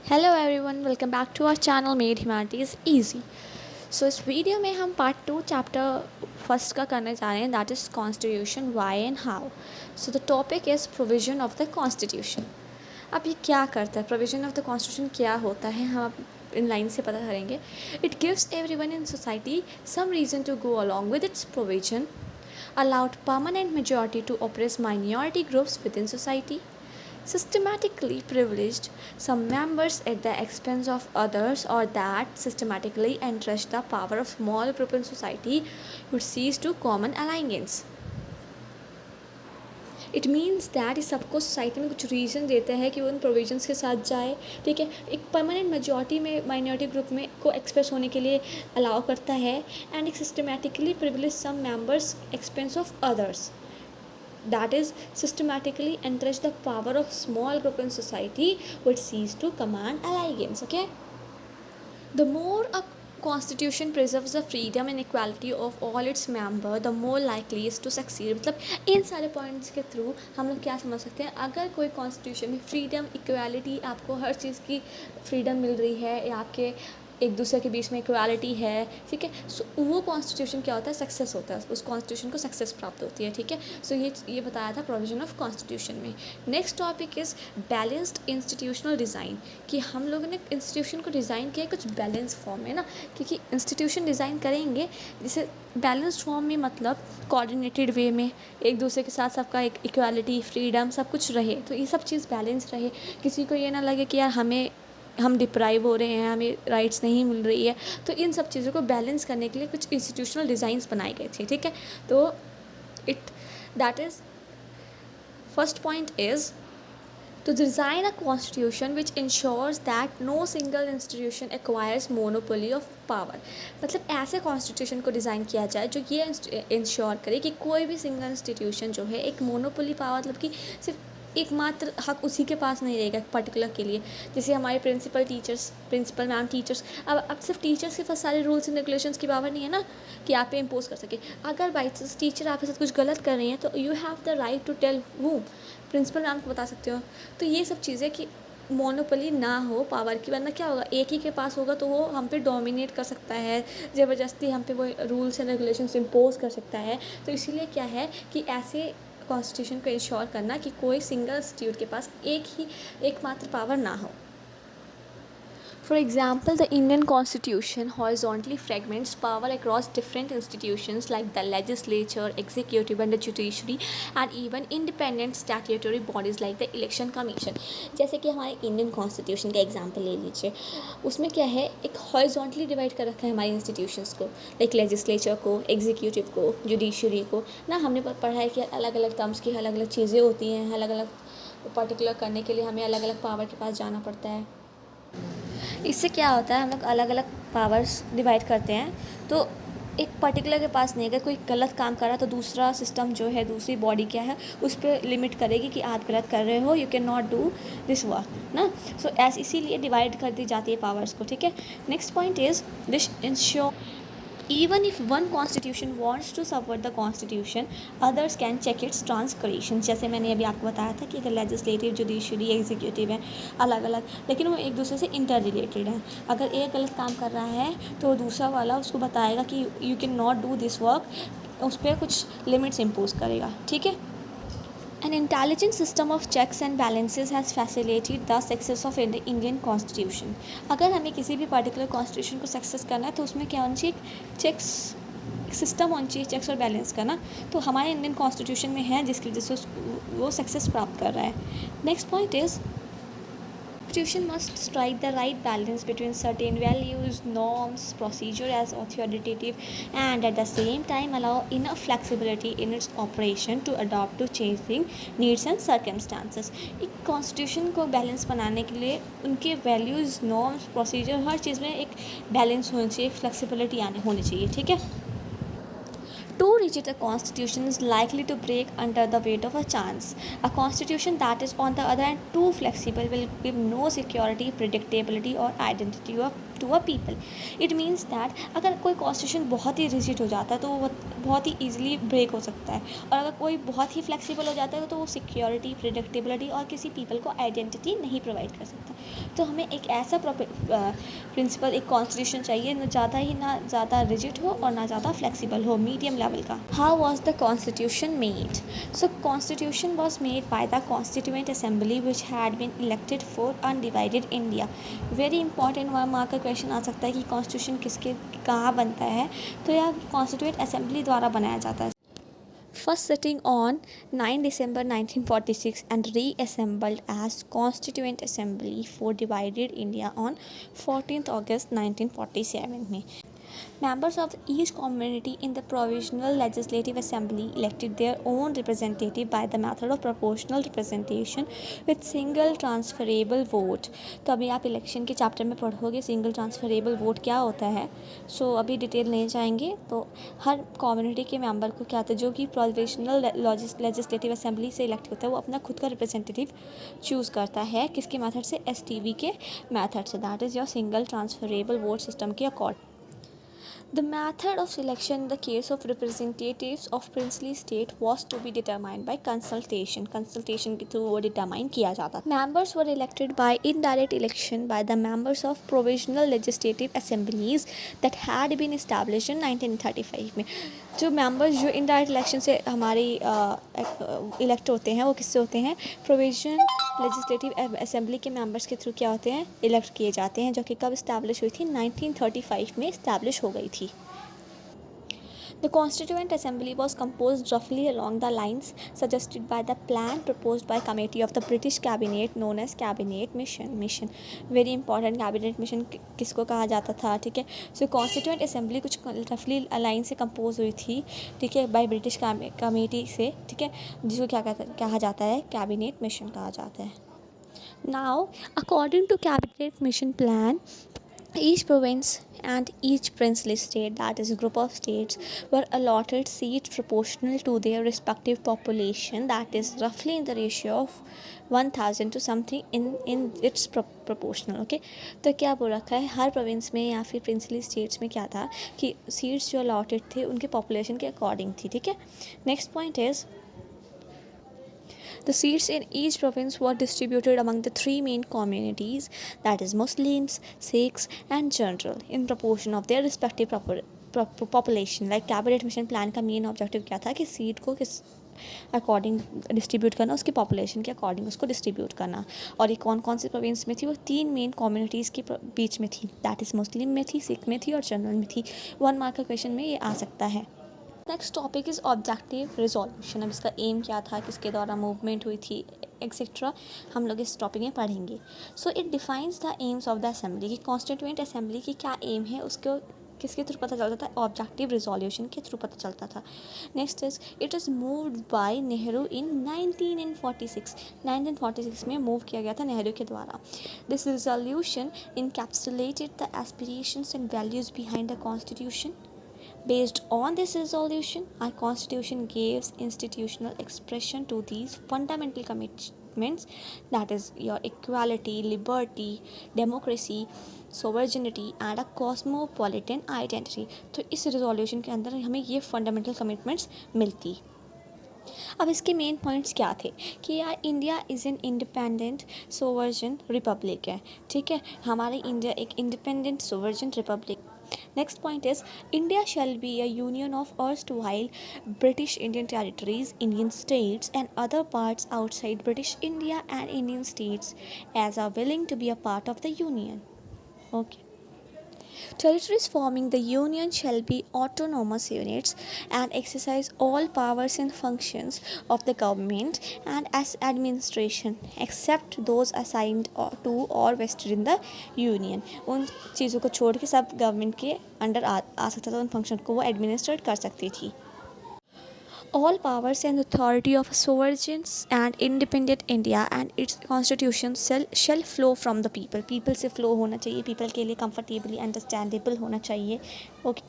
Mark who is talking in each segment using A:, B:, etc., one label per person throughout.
A: Hello everyone, welcome back to our channel made humanities easy. So इस video में हम part 2 chapter first का करने जा रहे हैं, that is constitution why and how. So the topic is provision of the constitution. अब ये क्या करता है, प्रोविजन ऑफ द कॉन्स्टिट्यूशन क्या होता है, हम अब इन लाइन से पता करेंगे। It gives everyone in society some reason to go along with its provision, allowed permanent majority to oppress minority groups within society, systematically privileged some members at the expense of others, or that systematically entrust the power of small group in society would cease to common alliance. It means that इस सबको society में कुछ reason देता है कि वो उन provisions के साथ जाए, ठीक है। एक परमानेंट मेजॉरिटी में माइनॉरिटी ग्रुप में को एक्सप्रेस होने के लिए अलाउ करता है, एंड एक systematically privilege some members expense of others, that is systematically entrench the power of small group in society would cease to command alliance. Okay, the more a constitution preserves the freedom and equality of all its member, the more likely is to succeed. मतलब इन सारे points के through हम लोग क्या समझ सकते हैं, अगर कोई कॉन्स्टिट्यूशन में फ्रीडम, इक्वालिटी, आपको हर चीज़ की फ्रीडम मिल रही है, या आपके एक दूसरे के बीच में इक्वालिटी है, ठीक है, सो वो कॉन्स्टिट्यूशन क्या होता है, सक्सेस होता है, उस कॉन्स्टिट्यूशन को सक्सेस प्राप्त होती है, ठीक है। सो ये बताया था प्रोविजन ऑफ कॉन्स्टिट्यूशन में। Next topic is balanced institutional design, कि हम लोगों ने इंस्टीट्यूशन को डिज़ाइन किया है कुछ बैलेंस फॉर्म में ना, क्योंकि इंस्टीट्यूशन डिज़ाइन करेंगे जिसे बैलेंस्ड फॉर्म में, मतलब कोऑर्डिनेटेड वे में, एक दूसरे के साथ सबका एक इक्वालिटी, फ्रीडम सब कुछ रहे, तो ये सब चीज़ बैलेंस रहे, किसी को ये ना लगे कि यार हम डिप्राइव हो रहे हैं, हमें राइट्स नहीं मिल रही है। तो इन सब चीज़ों को बैलेंस करने के लिए कुछ इंस्टीट्यूशनल डिज़ाइंस बनाए गए थे, ठीक है। तो that is first point is to design a constitution which ensures that no single institution acquires monopoly of power। मतलब ऐसे कॉन्स्टिट्यूशन को डिज़ाइन किया जाए जो ये इंश्योर करे कि कोई भी सिंगल इंस्टीट्यूशन जो है एक मोनोपोली पावर, मतलब कि सिर्फ एकमात्र हक उसी के पास नहीं रहेगा पर्टिकुलर के लिए। जैसे हमारे प्रिंसिपल मैम टीचर्स, अब सिर्फ टीचर्स के पास सारे रूल्स एंड रेगुलेशंस की पावर नहीं है ना कि आप पे इम्पोज कर सके। अगर बाई चांस टीचर आपके साथ कुछ गलत कर रही हैं तो you have the right to tell whom, principal ma'am को बता सकते हो। तो ये सब चीज़ें कि मोनोपोली ना हो पावर की, वरना क्या होगा, एक ही के पास होगा तो वो हम पे डोमिनेट कर सकता है, ज़बरदस्ती हम पे वो रूल्स एंड रेगुलेशंस इम्पोज कर सकता है। तो इसीलिए क्या है कि ऐसे कॉन्स्टिट्यूशन को इंश्योर करना कि कोई सिंगल इंस्टीट्यूट के पास एकमात्र पावर ना हो। For example, the Indian Constitution horizontally fragments power across different institutions like the legislature, executive and the judiciary, and even independent statutory bodies like the Election Commission। जैसे कि हमारे इंडियन कॉन्स्टिट्यूशन का example ले लीजिए, उसमें क्या है, एक हॉरिजॉन्टली डिवाइड कर रखा है हमारे इंस्टीट्यूशंस को, लाइक लेजिस्लेचर को, एग्जीक्यूटिव को, जुडिशरी को ना। हमने पढ़ा है कि अलग अलग टर्म्स की अलग अलग चीज़ें होती हैं, अलग अलग पर्टिकुलर करने के लिए हमें अलग अलग पावर के पास जाना पड़ता है। इससे क्या होता है, हम लोग अलग अलग पावर्स डिवाइड करते हैं, तो एक पर्टिकुलर के पास नहीं, अगर कोई गलत काम कर रहा है तो दूसरा सिस्टम जो है, दूसरी बॉडी क्या है, उस पर लिमिट करेगी कि आप गलत कर रहे हो, you can not do this work ना। सो इसीलिए डिवाइड कर दी जाती है पावर्स को, ठीक है। Next point is this ensure even if one constitution wants to subvert the constitution, others can check its transgression। जैसे मैंने अभी आपको बताया था कि अगर लेजिस्लेटिव, जुडिशरी, एग्जीक्यूटिव है अलग अलग, लेकिन वो एक दूसरे से इंटर रिलेटेड है। अगर एक गलत काम कर रहा है तो दूसरा वाला उसको बताएगा कि you can not do this work, उस पर कुछ लिमिट्स इम्पोज करेगा, ठीक है। An intelligent system of checks and balances has facilitated the success of the Indian Constitution। अगर हमें किसी भी पर्टिकुलर कॉन्स्टिट्यूशन को सक्सेस करना है तो उसमें क्या होना चाहिए, चेक्स सिस्टम होना चाहिए, चेक्स और बैलेंस का ना। तो हमारे इंडियन कॉन्स्टिट्यूशन में है, जिसकी वजह से वो सक्सेस प्राप्त कर रहा है। Next point is Constitution must strike the right balance between certain values, norms, procedure as authoritative, and at the same time allow enough flexibility in its operation to adapt to changing needs and circumstances। एक constitution को balance बनाने के लिए उनके values, norms, procedure, हर चीज़ में एक balance होना चाहिए, फ्लेक्सिबिलिटी होनी चाहिए, ठीक है। Too rigid a constitution is likely to break under the weight of a chance. A constitution that is, on the other hand, too flexible will give no security, predictability or identity to a people. It means that अगर कोई constitution बहुत ही rigid हो जाता है तो वो बहुत ही easily break हो सकता है, और अगर कोई बहुत ही फ्लेक्सिबल हो जाता है तो वो सिक्योरिटी, प्रिडिक्टेबिलिटी और किसी पीपल को आइडेंटिटी नहीं प्रोवाइड कर सकता. तो हमें एक ऐसा प्रिंसिपल, एक कॉन्स्टिट्यूशन चाहिए ना ज़्यादा रिजिड हो और ना ज़्यादा फ्लेक्सिबल हो, मीडियम लेवल का. How was the constitution made? So constitution was made by the constituent assembly which had been elected for undivided India. Very important 1 mark का क्वेश्चन आ सकता है कि कॉन्स्टिट्यूशन किसके कहाँ बनता है, तो यह कॉन्स्टिट्यूएंट असेंबली द्वारा बनाया जाता है. First sitting on 9 December 1946 and reassembled as Constituent Assembly for Divided India on 14th August 1947 में. Members of each community in the Provisional Legislative Assembly elected their own representative by the method of proportional representation with single transferable vote. तो अभी आप election के chapter में पढ़ोगे single transferable vote क्या होता है. सो अभी डिटेल नहीं जाएंगे. तो हर कम्युनिटी के मेंबर को क्या होता है, जो कि प्रोविजनल लेजिस्लेटिव असेंबली से इलेक्ट होता है, वो अपना खुद का रिप्रेजेंटेटिव चूज़ करता है. किसके मेथड से? STV के मेथड से. That is your single transferable vote system के according. The method of selection in the case of representatives of princely state was to be determined by consultation. Consultation के through वो determine किया जाता. Members were elected by indirect election by the members of provisional legislative assemblies that had been established in 1935 में. जो members जो indirect election से हमारे elect होते हैं वो किससे होते हैं? प्रोविजन लेजिस्लेटिव असेंबली के मेंबर्स के थ्रू क्या होते हैं? इलेक्ट किए जाते हैं, जो कि कब इस्टेब्लिश हुई थी? 1935 में इस्टेब्लिश हो गई थी. The Constituent Assembly was composed roughly along the lines suggested by the plan proposed by Committee of the British Cabinet known as Cabinet Mission. Very important. Cabinet Mission किसको कहा जाता था? ठीक है. So Constituent Assembly कुछ roughly line से compose हुई थी, ठीक है, बाय ब्रिटिश कमेटी से, ठीक है, जिसको क्या कहा जाता है? कैबिनेट मिशन कहा जाता है. Now, according to Cabinet Mission plan, each province and each princely state, that is a group of states, were allotted seats proportional to their respective population, that is roughly in the ratio of 1000 to something in its proportional. okay. तो क्या बोल रखा है? हर province में या फिर princely states में क्या था कि सीट्स जो अलॉटेड थे उनके पॉपुलेशन के अकॉर्डिंग थी. ठीक है. Next point is the seats in each province were distributed among the 3 main communities, that is Muslims, Sikhs and General, in proportion of their respective population. Like cabinet mission plan का main objective क्या था कि seat को किस according distribute करना, उसकी population के according उसको डिस्ट्रीब्यूट करना. और ये कौन कौन सी प्रोविंस में थी? वो 3 मेन कम्युनिटीज़ के बीच में थी. दैट इज़ मुस्लिम में थी, सिख में थी और जनरल में थी. 1 मार्क का क्वेश्चन में ये आ सकता है. Next topic is objective resolution. अब इसका एम क्या था, किसके द्वारा मूवमेंट हुई थी, एक्सेट्रा हम लोग इस टॉपिक में पढ़ेंगे. So it defines the AIIMS of the assembly. कि कॉन्स्टिट्यूएंट असेंबली की क्या एम है, उसको किसके थ्रू पता चलता था? ऑब्जेक्टिव रिजोल्यूशन के थ्रू पता चलता था. Next is it is moved by Nehru in 1946. 1946 में मूव किया गया था नेहरू के द्वारा. This resolution encapsulated the aspirations and values behind the constitution. Based on this resolution, our constitution gives institutional expression to these fundamental commitments, that is your equality, liberty, democracy, sovereignty and a cosmopolitan identity. तो इस resolution के अंदर हमें ये fundamental commitments मिलती. अब इसके main points क्या थे कि यार India is an independent सोवर्जन Republic है. ठीक है, हमारे इंडिया एक independent सोवर्जन Republic. Next point is India shall be a union of erstwhile British Indian territories, Indian states and other parts outside British India and Indian states as are willing to be a part of the union. Okay. Territories forming the union shall be autonomous units and exercise all powers and functions of the government and as administration except those assigned to or vested in the union. उन चीज़ों को छोड़ के सब government के under आ सकता था, उन फंक्शन को वो एडमिनिस्ट्रेट कर सकती थी. All powers and authority of a sovereign and independent India and its constitution shall flow from the people. People से flow होना चाहिए, people के लिए comfortably understandable होना चाहिए. Okay.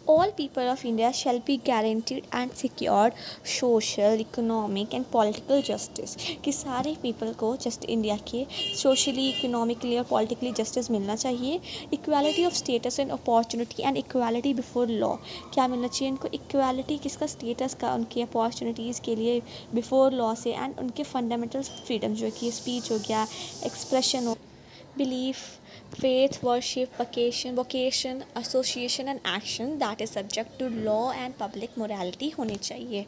A: All people of India shall be guaranteed and secured social, economic and political justice, कि सारे people को जस्ट इंडिया के सोशली, इकोनॉमिकली और पॉलिटिकली जस्टिस मिलना चाहिए. Equality of status and opportunity and equality before law, क्या मिलना चाहिए इनको? इक्वालिटी किसका? स्टेटस का, उनकी अपॉर्चुनिटीज़ के लिए बिफोर लॉ से, एंड उनके फंडामेंटल फ्रीडम जो कि स्पीच हो गया, एक्सप्रेशन हो, belief, faith, worship, vocation, association and action that is subject to law and public morality होने चाहिए.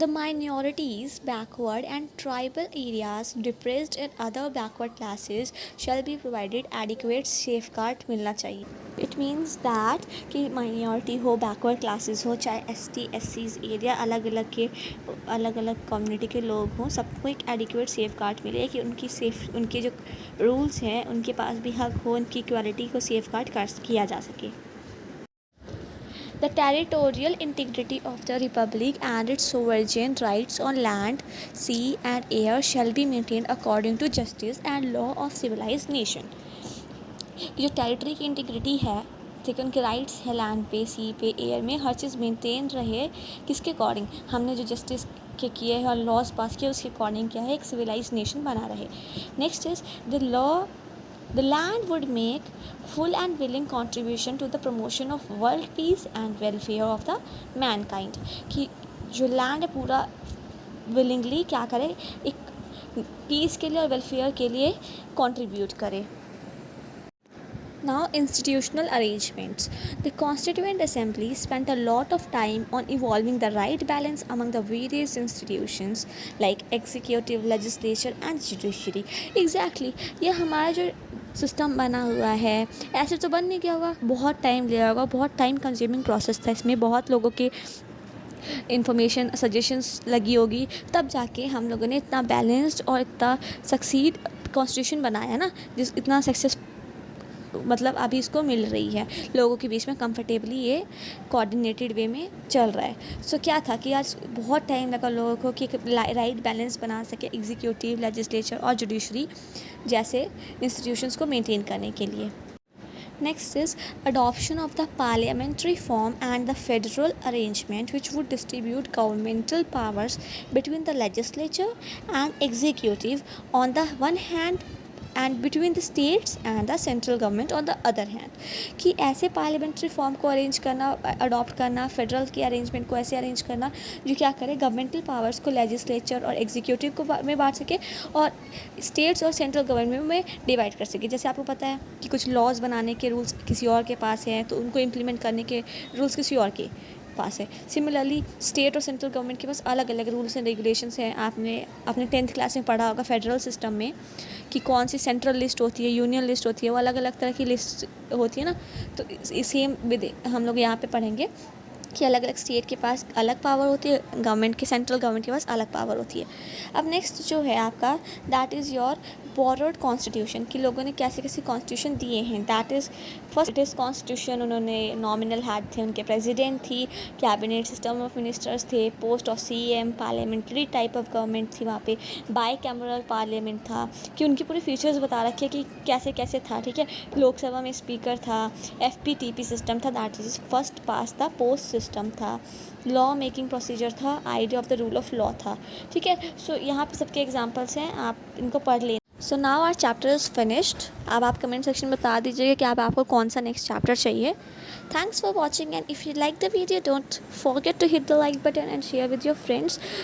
A: The minorities, backward and tribal areas, depressed and other backward classes shall be provided adequate safeguard मिलना चाहिए. It means that कि minority हो, backward classes हो, चाहे ST, SCs area अलग अलग कम्युनिटी के लोग हों, सबको एक adequate safeguard मिले कि उनके जो रूल्स हैं उनके पास भी हक हो, उनकी इक्वालिटी को सेफगार्ड किया जा सके. The territorial integrity of the Republic and its sovereign rights on land, sea and air shall be maintained according to justice and law of civilized nation. जो टेरिटरी की इंटीग्रिटी है, ठीक है, उनके राइट्स है लैंड पे, सी पे, एयर में, हर चीज़ मेंटेन रहे. किसके अकॉर्डिंग? हमने जो जस्टिस के किए हैं और लॉज पास किए उसके अकॉर्डिंग क्या है, एक सिविलाइज नेशन बना रहे. Next is the land would make full and willing contribution to the promotion of world peace and welfare of the mankind, कि जो लैंड है पूरा willingly क्या करे, एक पीस के लिए और वेलफेयर के लिए कंट्रीब्यूट करे. Now, institutional arrangements. The Constituent Assembly spent a lot of time on evolving the right balance among the various institutions like executive, legislature and judiciary. Exactly, ये हमारा जो सिस्टम बना हुआ है ऐसे तो बन नहीं गया होगा, बहुत टाइम लिया होगा, बहुत टाइम कंज्यूमिंग प्रोसेस था, इसमें बहुत लोगों के इंफॉर्मेशन, सजेशंस लगी होगी, तब जाके हम लोगों ने इतना बैलेंस्ड और इतना सक्सीड कॉन्स्टिट्यूशन बनाया ना, जिस इतना सक्सेस मतलब अभी इसको मिल रही है लोगों के बीच में कंफर्टेबली, ये कोऑर्डिनेटेड वे में चल रहा है. सो क्या था कि आज बहुत टाइम लगा लोगों को कि एक राइट बैलेंस बना सके एग्जीक्यूटिव, लेजिस्लेचर और जुडिशरी जैसे इंस्टीट्यूशंस को मेंटेन करने के लिए. Next is adoption of the parliamentary form and the federal arrangement which would distribute governmental powers between the legislature and executive on the one hand and between the states and the central government on the other hand, कि ऐसे parliamentary form को arrange करना, adopt करना, federal के arrangement को ऐसे arrange करना जो क्या करे, गवर्नमेंटल पावर्स को लेजिस्लेचर और एग्जीक्यूटिव को में बांट सके और स्टेट्स और सेंट्रल गवर्नमेंट में डिवाइड कर सके. जैसे आपको पता है कि कुछ लॉज बनाने के रूल्स किसी और के पास हैं तो उनको इम्प्लीमेंट करने के रूल्स किसी और के पास है. सिमिलरली स्टेट और सेंट्रल गवर्नमेंट के पास अलग अलग रूल्स एंड रेगुलेशंस हैं. आपने अपने 10th क्लास में पढ़ा होगा फेडरल सिस्टम में कि कौन सी सेंट्रल लिस्ट होती है, यूनियन लिस्ट होती है, वो अलग अलग तरह की लिस्ट होती है ना. तो सेम विद हम लोग यहाँ पे पढ़ेंगे कि अलग अलग स्टेट के पास अलग पावर होती है, गवर्नमेंट के, सेंट्रल गवर्नमेंट के पास अलग पावर होती है. अब नेक्स्ट जो है आपका that is your borrowed constitution, कि लोगों ने कैसे कैसे कॉन्स्टिट्यूशन दिए हैं. That is first it is constitution, उन्होंने नॉमिनल हेड थे, उनके प्रेसिडेंट थी, कैबिनेट सिस्टम ऑफ मिनिस्टर्स थे, post of CM, parliamentary type of government थी वहाँ पे, बाई कैमरल पार्लियामेंट था, कि उनकी पूरी फीचर्स बता रखे कि कैसे कैसे था. ठीक है, लोकसभा में स्पीकर था, FPTP सिस्टम था, दैट इज़ फर्स्ट पास था, पोस्ट सिस्टम था, लॉ मेकिंग प्रोसीजर था, idea of the rule of law था. ठीक है, सो यहाँ पे सबके एग्जांपल्स हैं, आप इनको पढ़ लें. So now our chapter is finished. अब आप कमेंट सेक्शन में बता दीजिएगा कि अब आपको कौन सा नेक्स्ट चैप्टर चाहिए. Thanks for watching and if you like the video don't forget to hit the like button and share with your friends.